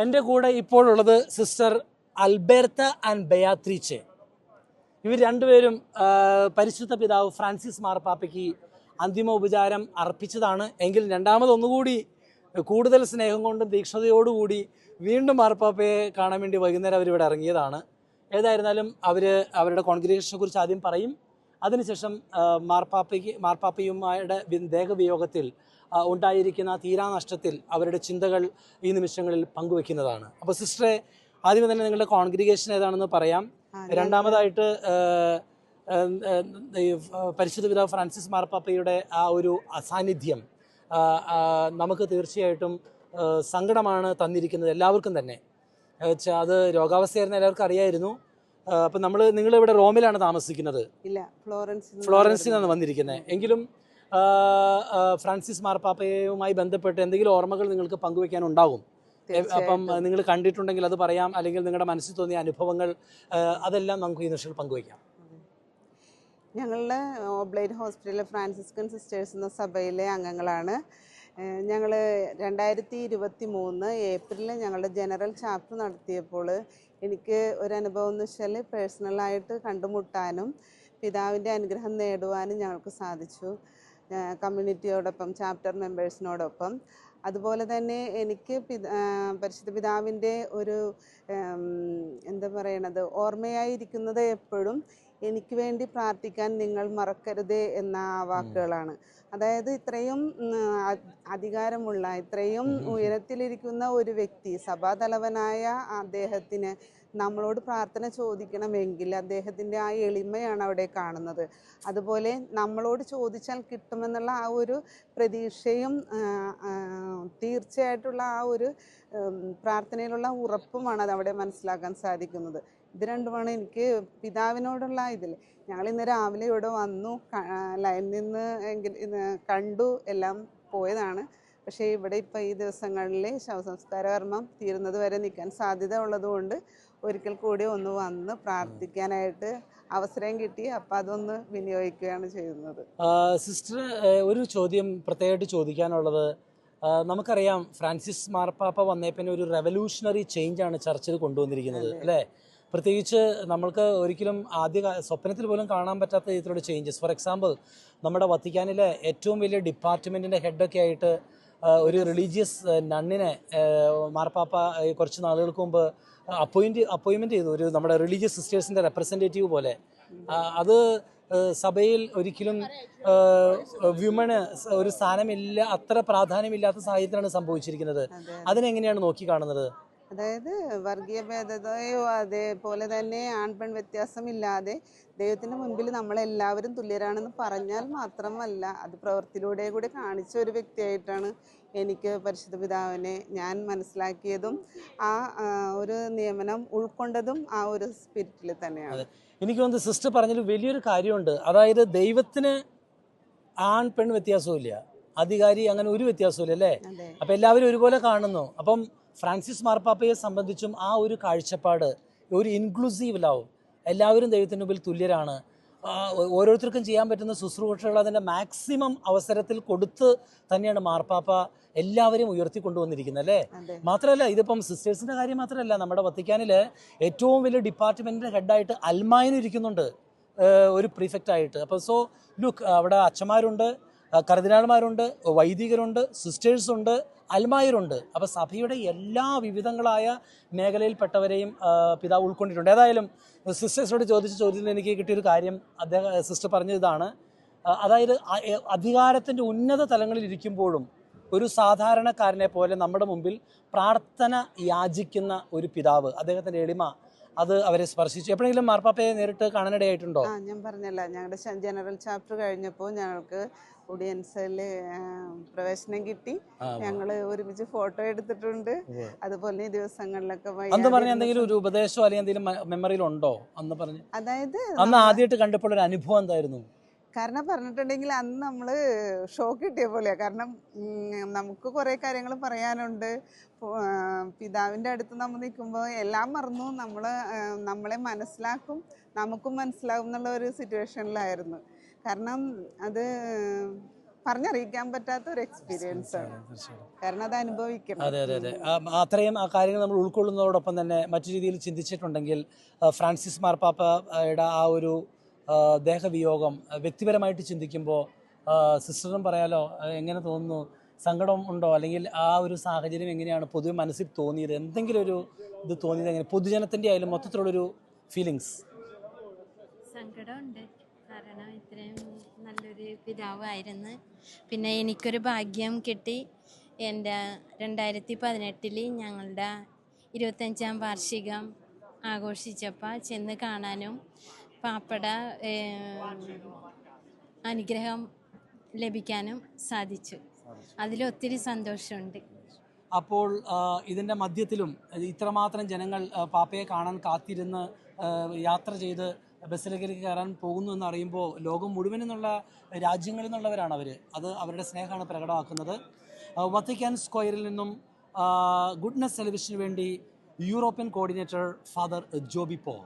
എൻ്റെ കൂടെ ഇപ്പോഴുള്ളത് സിസ്റ്റർ അൽബെർത്ത ആൻഡ് ബെയാത്രീച്ചെ. ഇവർ രണ്ടുപേരും പരിശുദ്ധ പിതാവ് ഫ്രാൻസിസ് മാർപ്പാപ്പയ്ക്ക് അന്തിമ ഉപചാരം അർപ്പിച്ചതാണ്. എങ്കിൽ രണ്ടാമതൊന്നുകൂടി കൂടുതൽ സ്നേഹം കൊണ്ടും തീക്ഷ്ണതയോടുകൂടി വീണ്ടും മാർപ്പാപ്പയെ കാണാൻ വേണ്ടി വൈകുന്നേരം അവരിവിടെ ഇറങ്ങിയതാണ്. ഏതായിരുന്നാലും അവർ അവരുടെ കോൺഗ്രിഗേഷനെ കുറിച്ച് ആദ്യം പറയും. അതിനുശേഷം മാർപ്പാപ്പയുമായുടെ ദേഹവിയോഗത്തിൽ ഉണ്ടായിരിക്കുന്ന തീരാനഷ്ടത്തിൽ അവരുടെ ചിന്തകൾ ഈ നിമിഷങ്ങളിൽ പങ്കുവെക്കുന്നതാണ്. അപ്പോൾ സിസ്റ്ററെ, ആദ്യം തന്നെ നിങ്ങളുടെ കോൺഗ്രിഗേഷൻ ഏതാണെന്ന് പറയാം. രണ്ടാമതായിട്ട് പരിശുദ്ധ പിതാവ് ഫ്രാൻസിസ് മാർപ്പാപ്പയുടെ ആ ഒരു അസാന്നിധ്യം നമുക്ക് തീർച്ചയായിട്ടും സങ്കടമാണ് തന്നിരിക്കുന്നത്, എല്ലാവർക്കും തന്നെ. അത് രോഗാവസ്ഥയായിരുന്ന എല്ലാവർക്കും അറിയായിരുന്നു. അപ്പം നിങ്ങളിവിടെ റോമിലാണ് താമസിക്കുന്നത്? ഇല്ല, ഫ്ലോറൻസിൽ നിന്നാണ് വന്നിരിക്കുന്നത്. എങ്കിലും ഫ്രാൻസിസ് മാർപ്പാപ്പയുമായി ബന്ധപ്പെട്ട് എന്തെങ്കിലും ഓർമ്മകൾ നിങ്ങൾക്ക് പങ്കുവെക്കാനുണ്ടാകും. അപ്പം നിങ്ങൾ കണ്ടിട്ടുണ്ടെങ്കിൽ അത് പറയാം, അല്ലെങ്കിൽ നിങ്ങളുടെ മനസ്സിൽ തോന്നിയ അനുഭവങ്ങൾ അതെല്ലാം നമുക്ക് ഈ നിമിഷത്തിൽ പങ്കുവയ്ക്കാം. ഞങ്ങളുടെ ഓബ്ലൈറ്റ് ഹോസ്പിറ്റലിലെ ഫ്രാൻസിസ്കൻ സിസ്റ്റേഴ്സ് എന്ന സഭയിലെ അംഗങ്ങളാണ്. ഞങ്ങൾ 2023 ഏപ്രിലിൽ ഞങ്ങളുടെ ജനറൽ ചാപ്റ്റർ നടത്തിയപ്പോൾ എനിക്ക് ഒരനുഭവം എന്ന് വെച്ചാൽ പേഴ്സണലായിട്ട് കണ്ടുമുട്ടാനും പിതാവിൻ്റെ അനുഗ്രഹം നേടുവാനും ഞങ്ങൾക്ക് സാധിച്ചു, കമ്മ്യൂണിറ്റിയോടൊപ്പം, ചാപ്റ്റർ മെമ്പേഴ്സിനോടൊപ്പം. അതുപോലെ തന്നെ എനിക്ക് പരിശുദ്ധ പിതാവിൻ്റെ ഒരു എന്താ പറയണത്, ഓർമ്മയായിരിക്കുന്നത് എപ്പോഴും എനിക്ക് വേണ്ടി പ്രാർത്ഥിക്കാൻ നിങ്ങൾ മറക്കരുതേ എന്ന വാക്കുകളാണ്. അതായത് ഇത്രയും അധികാരമുള്ള, ഇത്രയും ഉയരത്തിലിരിക്കുന്ന ഒരു വ്യക്തി, സഭാതലവനായ അദ്ദേഹത്തിന് നമ്മളോട് പ്രാർത്ഥന ചോദിക്കണമെങ്കിൽ അദ്ദേഹത്തിൻ്റെ ആ എളിമയാണ് അവിടെ കാണുന്നത്. അതുപോലെ നമ്മളോട് ചോദിച്ചാൽ കിട്ടുമെന്നുള്ള ആ ഒരു പ്രതീക്ഷയും തീർച്ചയായിട്ടുള്ള ആ ഒരു പ്രാർത്ഥനയിലുള്ള ഉറപ്പുമാണ് അതവിടെ മനസ്സിലാക്കാൻ സാധിക്കുന്നത്. ഇത് രണ്ടുമാണ് എനിക്ക് പിതാവിനോടുള്ള ഇതിൽ. ഞങ്ങൾ ഇന്ന് രാവിലെ ഇവിടെ വന്നു, ലൈനിൽ നിന്ന് കണ്ടു, എല്ലാം പോയതാണ്. പക്ഷേ ഇവിടെ ഇപ്പോൾ ഈ ദിവസങ്ങളിൽ ശവസംസ്കാര കർമ്മം തീരുന്നത് വരെ നിൽക്കാൻ സാധ്യത ഉള്ളതുകൊണ്ട് ഒരിക്കൽ കൂടി ഒന്ന് വന്ന് പ്രാർത്ഥിക്കാനായിട്ട് അവസരം കിട്ടി. അപ്പം അതൊന്ന് വിനിയോഗിക്കുകയാണ് ചെയ്യുന്നത്. സിസ്റ്റർ, ഒരു ചോദ്യം പ്രത്യേകമായിട്ട് ചോദിക്കാനുള്ളത്, നമുക്കറിയാം ഫ്രാൻസിസ് മാർപ്പാപ്പ വന്നേപ്പിന്നെ ഒരു റെവല്യൂഷണറി ചേഞ്ചാണ് ചർച്ചിൽ കൊണ്ടുവന്നിരിക്കുന്നത്, അല്ലേ? പ്രത്യേകിച്ച് നമ്മൾക്ക് ഒരിക്കലും സ്വപ്നത്തിൽ പോലും കാണാൻ പറ്റാത്ത രീതിയിലുള്ള ചേഞ്ചസ്. ഫോർ എക്സാമ്പിൾ, നമ്മുടെ വത്തിക്കാനിലെ ഏറ്റവും വലിയ ഡിപ്പാർട്ട്മെൻറ്റിൻ്റെ ഹെഡൊക്കെ ആയിട്ട് ഒരു റിലീജിയസ് നണ്ണിനെ മാർപ്പാപ്പ കുറച്ച് നാളുകൾക്ക് മുമ്പ് അപ്പോയിൻമെൻറ്റ് ചെയ്തു, ഒരു നമ്മുടെ റിലീജിയസ് സിസ്റ്റേഴ്സിൻ്റെ റെപ്രസെൻറ്റേറ്റീവ് പോലെ. അത് സഭയിൽ ഒരിക്കലും വ്യുമന് ഒരു സ്ഥാനമില്ല, അത്ര പ്രാധാന്യമില്ലാത്ത സാഹചര്യത്തിലാണ് സംഭവിച്ചിരിക്കുന്നത്. അതിനെങ്ങനെയാണ് നോക്കിക്കാണുന്നത്? അതായത് വർഗീയ ഭേദതയോ അതേപോലെ തന്നെ ആൺപെൺ വ്യത്യാസമില്ലാതെ ദൈവത്തിൻ്റെ മുൻപിൽ നമ്മളെല്ലാവരും തുല്യരാണെന്ന് പറഞ്ഞാൽ മാത്രമല്ല, അത് പ്രവൃത്തിയിലൂടെ കൂടി കാണിച്ച ഒരു വ്യക്തിയായിട്ടാണ് എനിക്ക് പരിശുദ്ധ പിതാവിനെ ഞാൻ മനസ്സിലാക്കിയതും ആ ഒരു നിയമനം ഉൾക്കൊണ്ടതും ആ ഒരു സ്പിരിറ്റിൽ തന്നെയാണ്. എനിക്ക് തോന്നുന്നത് സിസ്റ്റർ പറഞ്ഞതിൽ വലിയൊരു കാര്യമുണ്ട്. അതായത് ദൈവത്തിന് ആൺ പെൺ വ്യത്യാസമില്ല, അധികാരി അങ്ങനെ ഒരു വ്യത്യാസമില്ല, അല്ലേ? അപ്പം എല്ലാവരും ഒരുപോലെ കാണുന്നു. അപ്പം ഫ്രാൻസിസ് മാർപ്പാപ്പയെ സംബന്ധിച്ചും ആ ഒരു കാഴ്ചപ്പാട്, ഒരു ഇൻക്ലൂസീവ് ലവ്, എല്ലാവരും ദൈവത്തിന് മുമ്പിൽ തുല്യരാണ്, ഓരോരുത്തർക്കും ചെയ്യാൻ പറ്റുന്ന ശുശ്രൂഷകൾ അതിൻ്റെ മാക്സിമം അവസരത്തിൽ കൊടുത്ത് തന്നെയാണ് മാർപ്പാപ്പ എല്ലാവരും ഉയർത്തിക്കൊണ്ടുവന്നിരിക്കുന്നത്, അല്ലേ? മാത്രമല്ല, ഇതിപ്പം സിസ്റ്റേഴ്സിൻ്റെ കാര്യം മാത്രമല്ല, നമ്മുടെ വത്തിക്കാനിൽ ഏറ്റവും വലിയ ഡിപ്പാർട്ട്മെൻറ്റിൻ്റെ ഹെഡായിട്ട് അൽമായനും ഇരിക്കുന്നുണ്ട്, ഒരു പ്രീഫെക്റ്റായിട്ട്. അപ്പോൾ ലുക്ക്, അവിടെ അച്ഛന്മാരുണ്ട്, കർദിനാൾമാരുണ്ട്, വൈദികരുണ്ട്, സിസ്റ്റേഴ്സുണ്ട്, അൽമായരുണ്ട്. അപ്പോൾ സഭയുടെ എല്ലാ വിവിധങ്ങളായ മേഖലയിൽപ്പെട്ടവരെയും പിതാവ് ഉൾക്കൊണ്ടിട്ടുണ്ട്. ഏതായാലും സിസ്റ്റേഴ്സിനോട് ചോദിച്ച ചോദ്യത്തിൽ എനിക്ക് കിട്ടിയൊരു കാര്യം സിസ്റ്റർ പറഞ്ഞതാണ്, അതായത് അധികാരത്തിൻ്റെ ഉന്നത തലങ്ങളിൽ ഇരിക്കുമ്പോഴും ഒരു സാധാരണക്കാരനെ പോലെ നമ്മുടെ മുമ്പിൽ പ്രാർത്ഥന യാചിക്കുന്ന ഒരു പിതാവ്, അദ്ദേഹത്തിൻ്റെ എളിമ, അത് അവരെ സ്പർശിച്ചു. എപ്പോഴെങ്കിലും മാർപ്പാപ്പയെ നേരിട്ട് കാണാനിടയായിട്ടുണ്ടോ? ഞാൻ പറഞ്ഞല്ല, ഞങ്ങളുടെ ജനറൽ ചാപ്റ്റർ കഴിഞ്ഞപ്പോൾ ഞങ്ങൾക്ക് ഓഡിയൻസിൽ പ്രവേശനം കിട്ടി. ഞങ്ങൾ ഒരുമിച്ച് ഫോട്ടോ എടുത്തിട്ടുണ്ട്. അതുപോലെ ഈ ദിവസങ്ങളിലൊക്കെ എന്തെങ്കിലും ഒരു ഉപദേശമോ അല്ലെങ്കിൽ എന്തെങ്കിലും മെമ്മറിയിൽ ഉണ്ടോ അന്ന് പറഞ്ഞു? അതായത് അന്ന് ആദ്യമായിട്ട് കണ്ടപ്പോൾ ഒരു അനുഭവം എന്തായിരുന്നു? കാരണം പറഞ്ഞിട്ടുണ്ടെങ്കിൽ അന്ന് നമ്മൾ ഷോക്ക് കിട്ടിയ പോലെയാണ്. കാരണം നമുക്ക് കുറേ കാര്യങ്ങൾ പറയാനുണ്ട്. പിതാവിൻ്റെ അടുത്ത് നമ്മൾ നിൽക്കുമ്പോൾ എല്ലാം മറന്നു, നമ്മളെ മനസ്സിലാക്കും, നമുക്കും മനസ്സിലാകും എന്നുള്ള ഒരു സിറ്റുവേഷനിലായിരുന്നു. കാരണം അത് പറഞ്ഞറിയിക്കാൻ പറ്റാത്ത ഒരു എക്സ്പീരിയൻസ് ആണ്, കാരണം അത് അനുഭവിക്കണം. അതെ അതെ അതെ അത്രയും ആ കാര്യങ്ങൾ നമ്മൾ ഉൾക്കൊള്ളുന്നതോടൊപ്പം തന്നെ മറ്റു രീതിയിൽ ചിന്തിച്ചിട്ടുണ്ടെങ്കിൽ ഫ്രാൻസിസ് മാർപ്പാപ്പയുടെ ആ ഒരു ദേഹവിയോഗം വ്യക്തിപരമായിട്ട് ചിന്തിക്കുമ്പോൾ സിസ്റ്ററും പറയാലോ, എങ്ങനെ തോന്നുന്നു? സങ്കടം ഉണ്ടോ? അല്ലെങ്കിൽ ആ ഒരു സാഹചര്യം എങ്ങനെയാണ് പൊതുവെ മനസ്സിൽ തോന്നിയത്? എന്തെങ്കിലും ഒരു ഇത് തോന്നിയത് എങ്ങനെ, പൊതുജനത്തിൻ്റെ ആയാലും മൊത്തത്തിലുള്ളൊരു ഫീലിങ്സ്? സങ്കടമുണ്ട്, കാരണം ഇത്രയും നല്ലൊരു പിതാവായിരുന്നു. പിന്നെ എനിക്കൊരു ഭാഗ്യം കിട്ടി. എൻ്റെ 2018 ഞങ്ങളുടെ 25ാം വാർഷികം ആഘോഷിച്ചപ്പോൾ ചെന്ന് കാണാനും പാപ്പയുടെ അനുഗ്രഹം ലഭിക്കാനും സാധിച്ചു. അതിലൊത്തിരി സന്തോഷമുണ്ട്. അപ്പോൾ ഇതിൻ്റെ മധ്യത്തിലും ഇത്രമാത്രം ജനങ്ങൾ പാപ്പയെ കാണാൻ കാത്തിരുന്ന് യാത്ര ചെയ്ത് ബസിലിക്കയിലേക്ക് കയറാൻ പോകുന്നു എന്ന് അറിയുമ്പോൾ ലോകം മുഴുവൻ നിന്നുള്ള രാജ്യങ്ങളിൽ നിന്നുള്ളവരാണ് അവർ. അത് അവരുടെ സ്നേഹമാണ് പ്രകടമാക്കുന്നത്. വത്തിക്കാൻ സ്ക്വയറിൽ നിന്നും ഗുഡ്നസ് ടെലിവിഷന് വേണ്ടി European coordinator father Joby Paul.